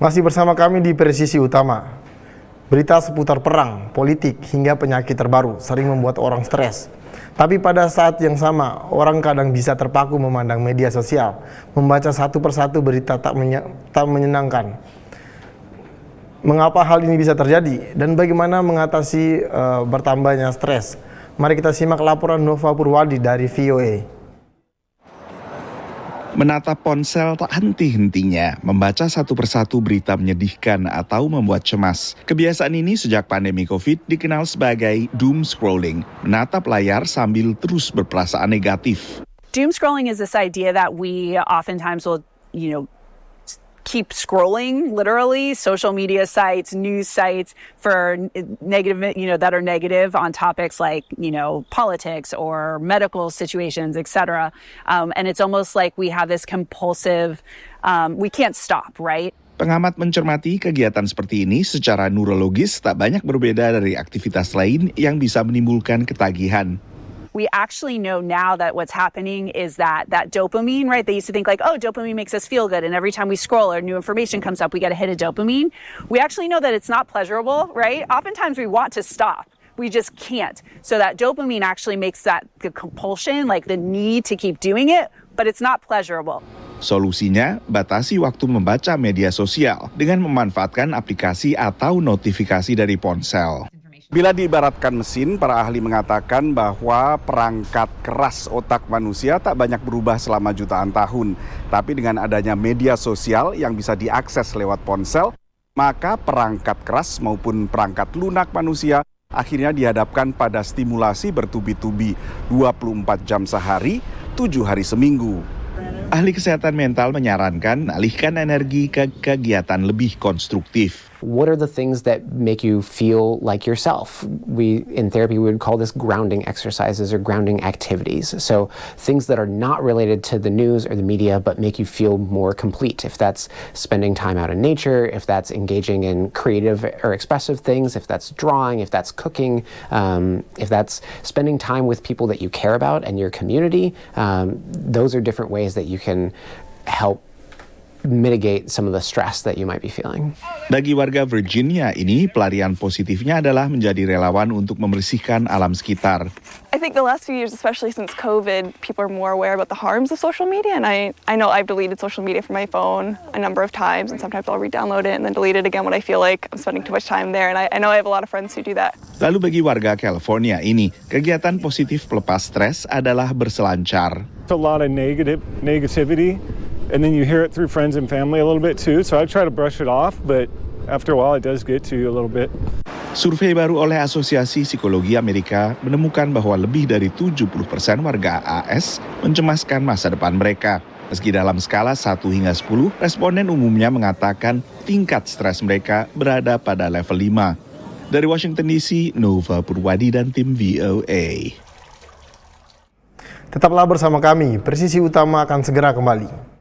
Masih bersama kami di Presisi Utama. Berita seputar perang, politik, hingga penyakit terbaru sering membuat orang stres. Tapi pada saat yang sama, orang kadang bisa terpaku memandang media sosial, membaca satu persatu berita tak menyenangkan. Mengapa hal ini bisa terjadi dan bagaimana mengatasi bertambahnya stres? Mari kita simak laporan Nova Purwadi dari VOA. Menatap ponsel tak henti-hentinya, membaca satu persatu berita menyedihkan atau membuat cemas. Kebiasaan ini sejak pandemi COVID dikenal sebagai doom scrolling, menatap layar sambil terus berperasaan negatif. Doom scrolling is this idea that we oftentimes will, keep scrolling, literally, social media sites, news sites for negative, that are negative on topics like, politics or medical situations, etc. And it's almost like we have this compulsive, we can't stop, right? Pengamat mencermati kegiatan seperti ini secara neurologis tak banyak berbeda dari aktivitas lain yang bisa menimbulkan ketagihan. We actually know now that what's happening is that dopamine, right? They used to think like, oh, dopamine makes us feel good. And every time we scroll or new information comes up, we get a hit of dopamine. We actually know that it's not pleasurable, right? Oftentimes we want to stop. We just can't. So that dopamine actually makes the compulsion, like the need to keep doing it, but it's not pleasurable. Solusinya, batasi waktu membaca media sosial dengan memanfaatkan aplikasi atau notifikasi dari ponsel. Bila diibaratkan mesin, para ahli mengatakan bahwa perangkat keras otak manusia tak banyak berubah selama jutaan tahun. Tapi dengan adanya media sosial yang bisa diakses lewat ponsel, maka perangkat keras maupun perangkat lunak manusia akhirnya dihadapkan pada stimulasi bertubi-tubi 24 jam sehari, 7 hari seminggu. Ahli kesehatan mental menyarankan alihkan energi ke kegiatan lebih konstruktif. What are the things that make you feel like yourself? In therapy, we would call this grounding exercises or grounding activities. So things that are not related to the news or the media, but make you feel more complete. If that's spending time out in nature, if that's engaging in creative or expressive things, if that's drawing, if that's cooking, if that's spending time with people that you care about and your community, those are different ways that you can help mitigate some of the stress that you might be feeling. Bagi warga Virginia ini, pelarian positifnya adalah menjadi relawan untuk membersihkan alam sekitar. I think the last few years, especially since COVID, people are more aware about the harms of social media, and I know I've deleted social media from my phone a number of times, and sometimes I'll re-download it and then delete it again when I feel like I'm spending too much time there, and I know I have a lot of friends who do that. Lalu bagi warga California ini, kegiatan positif pelepas stres adalah berselancar. It's a lot of negativity. And then you hear it through friends and family a little bit too. So I try to brush it off, but after a while it does get to you a little bit. Survei baru oleh Asosiasi Psikologi Amerika menemukan bahwa lebih dari 70% warga AS mencemaskan masa depan mereka. Meski dalam skala 1 hingga 10, responden umumnya mengatakan tingkat stres mereka berada pada level 5. Dari Washington DC, Nova Purwadi dan tim VOA. Tetaplah bersama kami, Presisi Utama akan segera kembali.